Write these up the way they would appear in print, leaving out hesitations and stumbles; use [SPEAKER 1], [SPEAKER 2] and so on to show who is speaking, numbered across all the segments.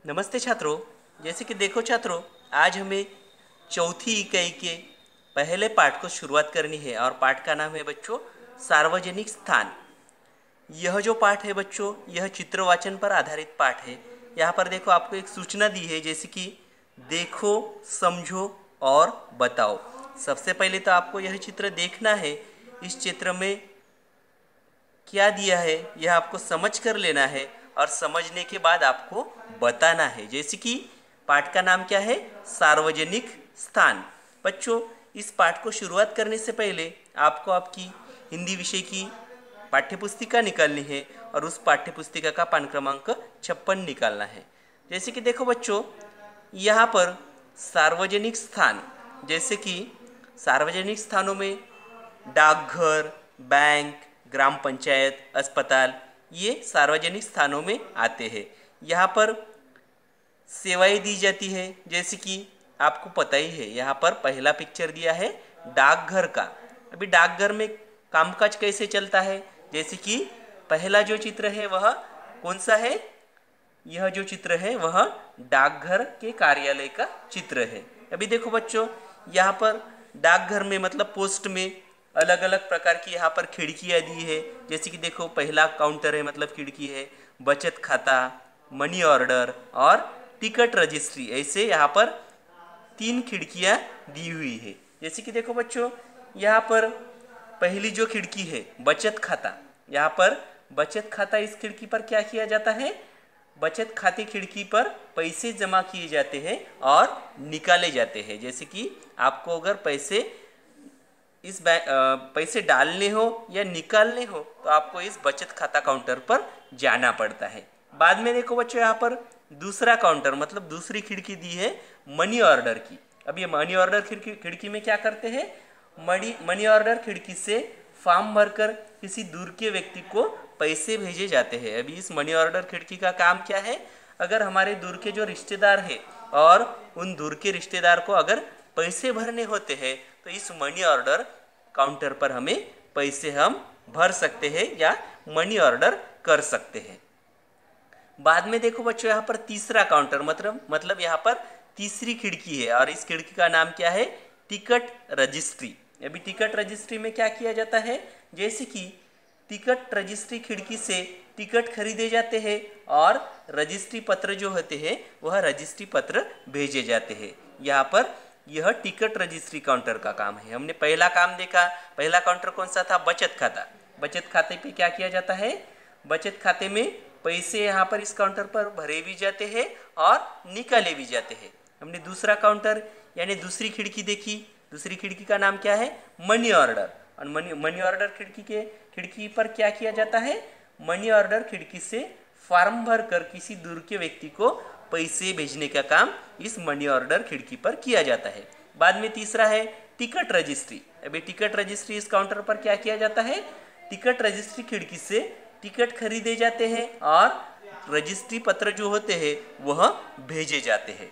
[SPEAKER 1] नमस्ते छात्रों। जैसे कि देखो छात्रों, आज हमें चौथी इकाई के पहले पाठ को शुरुआत करनी है और पाठ का नाम है बच्चों सार्वजनिक स्थान। यह जो पाठ है बच्चों, यह चित्रवाचन पर आधारित पाठ है। यहाँ पर देखो आपको एक सूचना दी है, जैसे कि देखो, समझो और बताओ। सबसे पहले तो आपको यह चित्र देखना है। इस चित्र में क्या दिया है यह आपको समझ कर लेना है और समझने के बाद आपको बताना है। जैसे कि पाठ का नाम क्या है, सार्वजनिक स्थान। बच्चों, इस पाठ को शुरुआत करने से पहले आपको आपकी हिंदी विषय की पाठ्यपुस्तिका निकालनी है और उस पाठ्यपुस्तिका का पान क्रमांक 56 निकालना है। जैसे कि देखो बच्चों, यहाँ पर सार्वजनिक स्थान, जैसे कि सार्वजनिक स्थानों में डाकघर, बैंक, ग्राम पंचायत, अस्पताल, ये सार्वजनिक स्थानों में आते हैं। यहाँ पर सेवाएं दी जाती है, जैसे कि आपको पता ही है। यहाँ पर पहला पिक्चर दिया है डाकघर का। अभी डाकघर में कामकाज कैसे चलता है, जैसे कि पहला जो चित्र है वह कौन सा है, यह जो चित्र है वह डाकघर के कार्यालय का चित्र है। अभी देखो बच्चों, यहाँ पर डाकघर में मतलब पोस्ट में अलग अलग प्रकार की यहाँ पर खिड़कियाँ दी है। जैसे कि देखो, पहला काउंटर है मतलब खिड़की है, बचत खाता, मनी ऑर्डर और टिकट रजिस्ट्री, ऐसे यहाँ पर 3 खिड़कियाँ दी हुई है। जैसे कि देखो बच्चों, यहाँ पर पहली जो खिड़की है बचत खाता, यहाँ पर बचत खाता, इस खिड़की पर क्या किया जाता है, बचत खाते खिड़की पर पैसे जमा किए जाते हैं और निकाले जाते हैं। जैसे कि आपको अगर पैसे डालने हो या निकालने हो तो आपको इस बचत खाता काउंटर पर जाना पड़ता है। बाद में देखो बच्चों, यहाँ पर दूसरा काउंटर मतलब दूसरी खिड़की दी है मनी ऑर्डर की। अब ये मनी ऑर्डर खिड़की में क्या करते हैं, मनी ऑर्डर खिड़की से फॉर्म भरकर किसी दूर के व्यक्ति को पैसे भेजे जाते हैं। अभी इस मनी ऑर्डर खिड़की का काम क्या है, अगर हमारे दूर के जो रिश्तेदार है और उन दूर के रिश्तेदार को अगर पैसे भरने होते हैं तो इस मनी ऑर्डर काउंटर पर हमें पैसे हम भर सकते हैं या मनी ऑर्डर कर सकते हैं। बाद में देखो बच्चों, यहाँ पर तीसरा काउंटर मतलब यहाँ पर तीसरी खिड़की है और इस खिड़की का नाम क्या है, टिकट रजिस्ट्री। अभी टिकट रजिस्ट्री में क्या किया जाता है, जैसे कि टिकट रजिस्ट्री खिड़की से टिकट खरीदे जाते हैं और रजिस्ट्री पत्र जो होते हैं वह रजिस्ट्री पत्र भेजे जाते हैं। यहाँ पर यह टिकट रजिस्ट्री काउंटर का काम है। हमने पहला काम देखा, पहला काउंटर कौन सा था, बचत खाता। बचत खाते पे क्या किया जाता है, बचत खाते में पैसे यहाँ पर इस काउंटर पर भरे भी जाते हैं और निकाले भी जाते हैं। हमने दूसरा काउंटर यानी दूसरी खिड़की देखी, दूसरी खिड़की का नाम क्या है, मनी ऑर्डर। और मनी ऑर्डर खिड़की पर क्या किया जाता है, मनी ऑर्डर खिड़की से फॉर्म भर कर किसी दूर के व्यक्ति को पैसे भेजने का काम इस मनी ऑर्डर खिड़की पर किया जाता है। बाद में तीसरा है टिकट रजिस्ट्री। अभी टिकट रजिस्ट्री इस काउंटर पर क्या किया जाता है, टिकट रजिस्ट्री खिड़की से टिकट खरीदे जाते हैं और रजिस्ट्री पत्र जो होते हैं वह भेजे जाते हैं।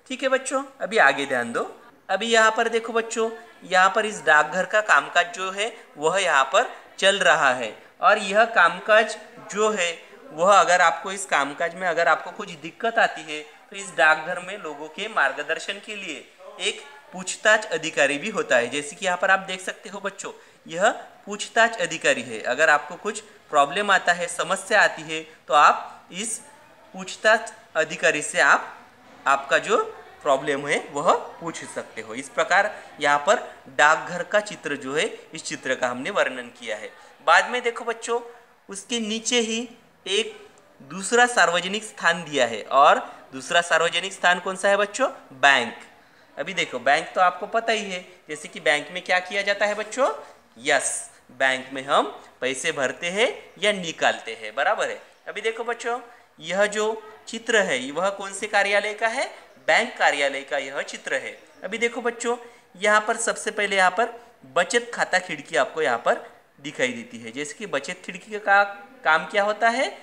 [SPEAKER 1] ठीक है बच्चों, अभी आगे ध्यान दो। अभी यहाँ पर देखो बच्चों, यहाँ पर इस डाकघर का कामकाज जो है वह यहाँ पर चल रहा है और यह कामकाज जो है वह अगर आपको इस कामकाज में अगर आपको कुछ दिक्कत आती है तो इस डाकघर में लोगों के मार्गदर्शन के लिए एक पूछताछ अधिकारी भी होता है। जैसे कि यहाँ पर आप देख सकते हो बच्चों, यह पूछताछ अधिकारी है। अगर आपको कुछ प्रॉब्लम आता है, समस्या आती है, तो आप इस पूछताछ अधिकारी से आपका जो प्रॉब्लम है वह पूछ सकते हो। इस प्रकार यहाँ पर डाकघर का चित्र जो है, इस चित्र का हमने वर्णन किया है। बाद में देखो बच्चों, उसके नीचे ही एक दूसरा सार्वजनिक स्थान दिया है और दूसरा सार्वजनिक स्थान कौन सा है बच्चों, बैंक। अभी देखो, बैंक तो आपको पता ही है, जैसे कि बैंक में क्या किया जाता है बच्चों, यस, बैंक में हम पैसे भरते हैं या निकालते हैं, बराबर है। अभी देखो बच्चों, यह जो चित्र है वह कौन से कार्यालय का है, बैंक कार्यालय का यह चित्र है। अभी देखो बच्चों, यहाँ पर सबसे पहले यहाँ पर बचत खाता खिड़की आपको यहाँ पर दिखाई देती है। जैसे कि बचत खिड़की का काम क्या होता है,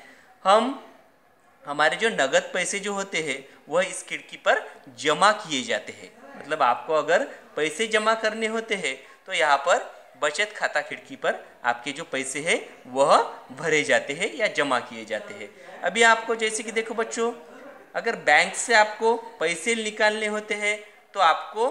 [SPEAKER 1] हमारे जो नगद पैसे जो होते हैं वह इस खिड़की पर जमा किए जाते हैं। मतलब आपको अगर पैसे जमा करने होते हैं तो यहाँ पर बचत खाता खिड़की पर आपके जो पैसे हैं वह भरे जाते हैं या जमा किए जाते हैं। अभी आपको जैसे कि देखो बच्चों, अगर बैंक से आपको पैसे निकालने होते हैं तो आपको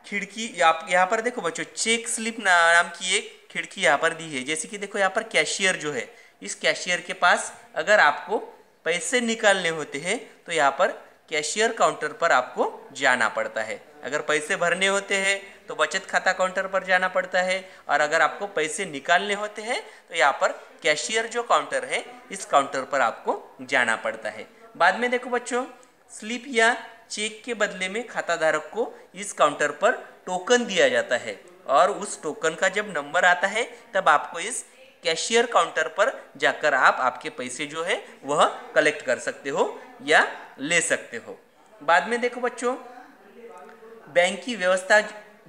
[SPEAKER 1] खिड़की, आप यहाँ पर देखो बच्चों, चेक स्लिप नाम की एक खिड़की यहाँ पर दी है। जैसे कि देखो यहाँ पर कैशियर जो है, इस कैशियर के पास अगर आपको पैसे निकालने होते हैं तो यहाँ पर कैशियर काउंटर पर आपको जाना पड़ता है। अगर पैसे भरने होते हैं तो बचत खाता काउंटर पर जाना पड़ता है, और अगर आपको पैसे निकालने होते हैं तो यहाँ पर कैशियर जो काउंटर है, इस काउंटर पर आपको जाना पड़ता है। बाद में देखो बच्चों, स्लिप या चेक के बदले में खाता धारक को इस काउंटर पर टोकन दिया जाता है, और उस टोकन का जब नंबर आता है तब आपको इस कैशियर काउंटर पर जाकर आप आपके पैसे जो है वह कलेक्ट कर सकते हो या ले सकते हो। बाद में देखो बच्चों, बैंक की व्यवस्था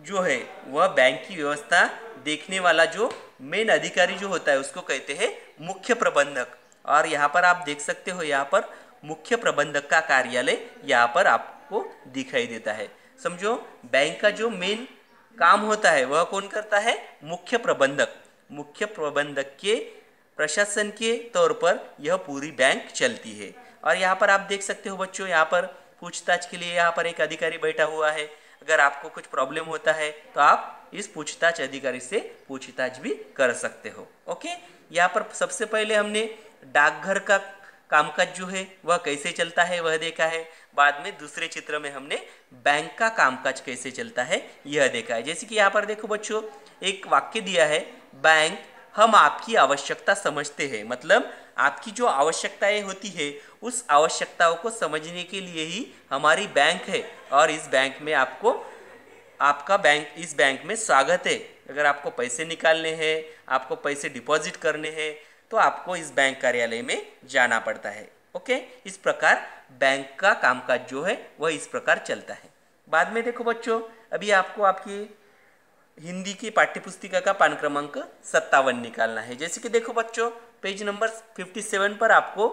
[SPEAKER 1] जो है, वह बैंक की व्यवस्था देखने वाला जो मेन अधिकारी जो होता है उसको कहते हैं मुख्य प्रबंधक। और यहाँ पर आप देख सकते हो, यहाँ पर मुख्य प्रबंधक का कार्यालय यहाँ पर आपको दिखाई देता है। समझो, बैंक का जो मेन काम होता है वह कौन करता है? मुख्य प्रबंधक। मुख्य प्रबंधक के प्रशासन के तौर पर यह पूरी बैंक चलती है। और यहाँ पर आप देख सकते हो बच्चों, यहाँ पर पूछताछ के लिए यहाँ पर एक अधिकारी बैठा हुआ है। अगर आपको कुछ प्रॉब्लम होता है तो आप इस पूछताछ अधिकारी से पूछताछ भी कर सकते हो। ओके, यहाँ पर सबसे पहले हमने डाकघर का कामकाज जो है वह कैसे चलता है वह देखा है। बाद में दूसरे चित्र में हमने बैंक का कामकाज कैसे चलता है यह देखा है। जैसे कि यहाँ पर देखो बच्चों, एक वाक्य दिया है, बैंक हम आपकी आवश्यकता समझते हैं। मतलब आपकी जो आवश्यकताएं होती है उस आवश्यकताओं को समझने के लिए ही हमारी बैंक है, और इस बैंक में आपको इस बैंक में स्वागत है। अगर आपको पैसे निकालने हैं, आपको पैसे डिपॉजिट करने हैं तो आपको इस बैंक कार्यालय में जाना पड़ता है। ओके, इस प्रकार बैंक का कामकाज जो है वह इस प्रकार चलता है। बाद में देखो बच्चों, अभी आपको आपकी हिंदी की पाठ्यपुस्तिका का पान क्रमांक 57 निकालना है। जैसे कि देखो बच्चों, पेज नंबर 57 पर आपको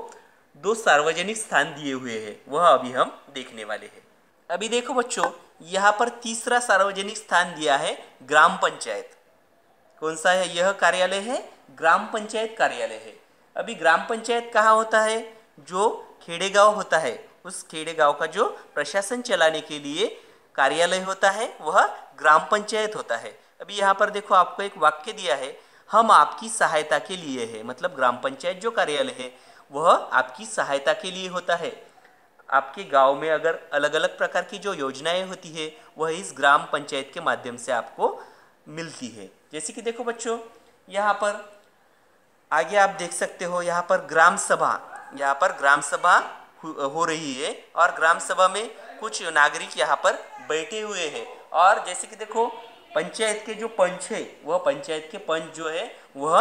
[SPEAKER 1] 2 सार्वजनिक स्थान दिए हुए हैं, वह अभी हम देखने वाले हैं। अभी देखो बच्चों, यहाँ पर तीसरा सार्वजनिक स्थान दिया है ग्राम पंचायत। कौन सा है? यह कार्यालय है ग्राम पंचायत कार्यालय है। अभी ग्राम पंचायत कहाँ होता है? जो खेड़ेगांव होता है, उस खेड़ेगांव का जो प्रशासन चलाने के लिए कार्यालय होता है वह ग्राम पंचायत होता है। अभी यहाँ पर देखो, आपको एक वाक्य दिया है, हम आपकी सहायता के लिए है। मतलब ग्राम पंचायत जो कार्यालय है वह आपकी सहायता के लिए होता है। आपके गांव में अगर अलग अलग प्रकार की जो योजनाएं होती है वह इस ग्राम पंचायत के माध्यम से आपको मिलती है। जैसे कि देखो बच्चों, यहाँ पर आगे आप देख सकते हो, यहाँ पर ग्राम सभा हो रही है, और ग्राम सभा में कुछ नागरिक यहाँ पर बैठे हुए हैं। और जैसे कि देखो, पंचायत के जो पंच है, वह पंचायत के पंच जो है वह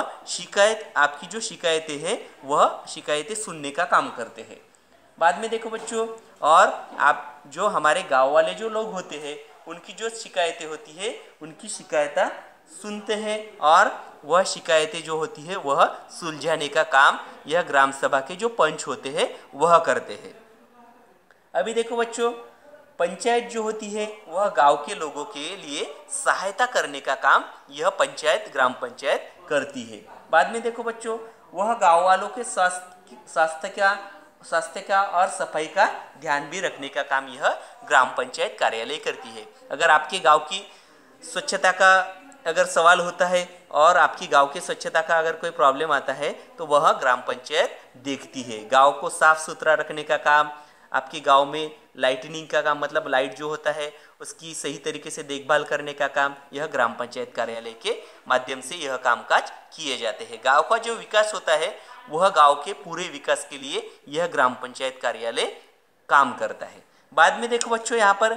[SPEAKER 1] आपकी जो शिकायतें हैं वह शिकायतें सुनने का काम करते हैं। बाद में देखो बच्चों, और आप जो हमारे गांव वाले जो लोग होते हैं उनकी जो शिकायतें होती है उनकी शिकायतें सुनते हैं, और वह शिकायतें जो होती है वह सुलझाने का काम यह ग्राम सभा के जो पंच होते हैं वह करते हैं। अभी देखो बच्चों, पंचायत जो होती है वह गांव के लोगों के लिए सहायता करने का काम यह पंचायत, ग्राम पंचायत करती है। बाद में देखो बच्चों, वह गांव वालों के स्वास्थ्य का और सफाई का ध्यान भी रखने का काम यह ग्राम पंचायत कार्यालय करती है। अगर आपके गांव की स्वच्छता का अगर सवाल होता है और आपकी गांव की स्वच्छता का अगर कोई प्रॉब्लम आता है तो वह ग्राम पंचायत देखती है। गांव को साफ सुथरा रखने का काम, आपके गांव में लाइटनिंग का काम, मतलब लाइट जो होता है उसकी सही तरीके से देखभाल करने का काम यह ग्राम पंचायत कार्यालय के माध्यम से यह कामकाज किए जाते हैं। गांव का जो विकास होता है वह गांव के पूरे विकास के लिए यह ग्राम पंचायत कार्यालय काम करता है। बाद में देखो बच्चों, यहाँ पर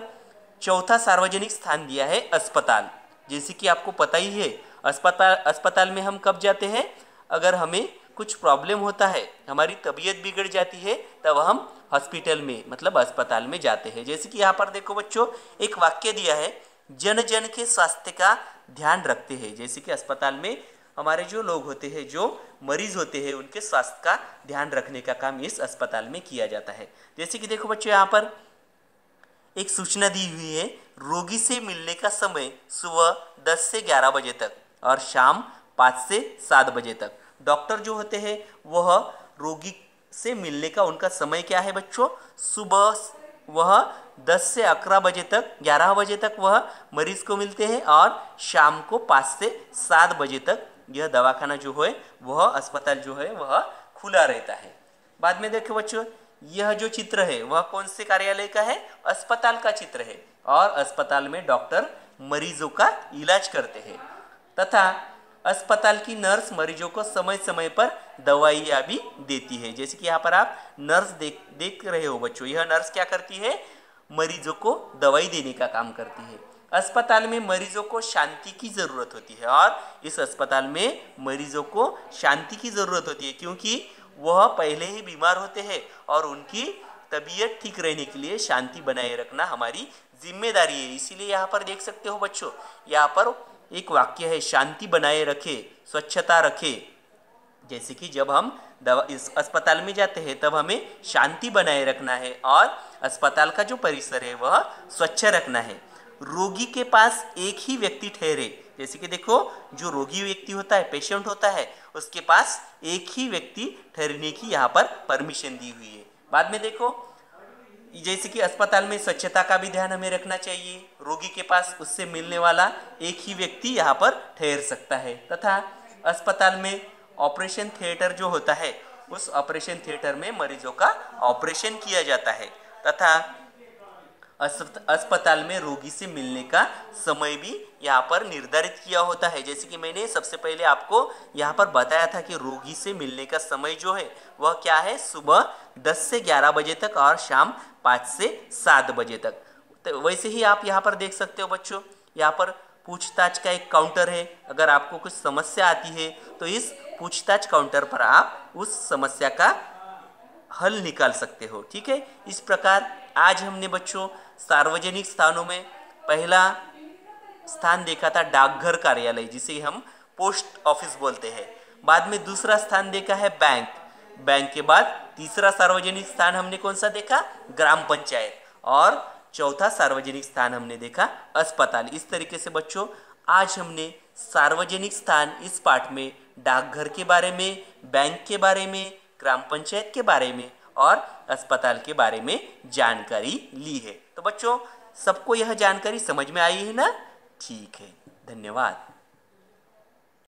[SPEAKER 1] चौथा सार्वजनिक स्थान दिया है अस्पताल। जैसे कि आपको पता ही है, अस्पताल में हम कब जाते हैं? अगर हमें कुछ प्रॉब्लम होता है, हमारी तबीयत बिगड़ जाती है, तब हम हॉस्पिटल में मतलब अस्पताल में जाते हैं। जैसे कि यहाँ पर देखो बच्चों, एक वाक्य दिया है, जन जन के स्वास्थ्य का ध्यान रखते हैं। जैसे कि अस्पताल में हमारे जो लोग होते हैं, जो मरीज होते हैं, उनके स्वास्थ्य का ध्यान रखने का काम इस अस्पताल में किया जाता है। जैसे कि देखो बच्चों, यहाँ पर एक सूचना दी हुई है, रोगी से मिलने का समय सुबह 10 से 11 बजे तक और शाम 5 से 7 बजे तक। डॉक्टर जो होते हैं वह रोगी से मिलने का उनका समय क्या है बच्चों? सुबह वह 10 से 11 बजे तक 11 बजे तक वह मरीज को मिलते हैं और शाम को 5 से 7 बजे तक यह दवाखाना जो है वह अस्पताल जो है वह खुला रहता है। बाद में देखो बच्चों, यह जो चित्र है वह कौन से कार्यालय का है? अस्पताल का चित्र है और अस्पताल में डॉक्टर मरीजों का इलाज करते हैं तथा अस्पताल की नर्स मरीजों को समय समय पर दवाइयाँ भी देती है। जैसे कि यहाँ पर आप नर्स देख रहे हो बच्चों, यह नर्स क्या करती है? मरीजों को दवाई देने का काम करती है। अस्पताल में मरीजों को शांति की ज़रूरत होती है और इस अस्पताल में मरीजों को शांति की ज़रूरत होती है क्योंकि वह पहले ही बीमार होते हैं और उनकी तबीयत ठीक रहने के लिए शांति बनाए रखना हमारी जिम्मेदारी है। इसीलिए यहाँ पर देख सकते हो बच्चों, यहाँ पर एक वाक्य है, शांति बनाए रखे, स्वच्छता रखे। जैसे कि जब हम इस अस्पताल में जाते हैं तब हमें शांति बनाए रखना है और अस्पताल का जो परिसर है वह स्वच्छ रखना है। रोगी के पास एक ही व्यक्ति ठहरे, जैसे कि देखो जो रोगी व्यक्ति होता है, पेशेंट होता है, उसके पास एक ही व्यक्ति ठहरने की यहाँ पर परमिशन दी हुई है। बाद में देखो, जैसे कि अस्पताल में स्वच्छता का भी ध्यान हमें रखना चाहिए। रोगी के पास उससे मिलने वाला एक ही व्यक्ति यहाँ पर ठहर सकता है तथा अस्पताल में ऑपरेशन थिएटर जो होता है उस ऑपरेशन थिएटर में मरीजों का ऑपरेशन किया जाता है तथा अस्पताल में रोगी से मिलने का समय भी यहाँ पर निर्धारित किया होता है। जैसे कि मैंने सबसे पहले आपको यहाँ पर बताया था कि रोगी से मिलने का समय जो है वह क्या है? सुबह 10 से 11 बजे तक और शाम 5 से 7 बजे तक। तो वैसे ही आप यहाँ पर देख सकते हो बच्चों, यहाँ पर पूछताछ का एक काउंटर है। अगर आपको कुछ समस्या आती है तो इस पूछताछ काउंटर पर आप उस समस्या का हल निकाल सकते हो। ठीक है, इस प्रकार आज हमने बच्चों सार्वजनिक स्थानों में पहला स्थान देखा था डाकघर कार्यालय, जिसे हम पोस्ट ऑफिस बोलते हैं। बाद में दूसरा स्थान देखा है बैंक। बैंक के बाद तीसरा सार्वजनिक स्थान हमने कौन सा देखा? ग्राम पंचायत। और चौथा सार्वजनिक स्थान हमने देखा अस्पताल। इस तरीके से बच्चों आज हमने सार्वजनिक स्थान इस पाठ में डाकघर के बारे में, बैंक के बारे में, ग्राम पंचायत के बारे में और अस्पताल के बारे में जानकारी ली है। तो बच्चों सबको यह जानकारी समझ में आई है ना? ठीक है, धन्यवाद।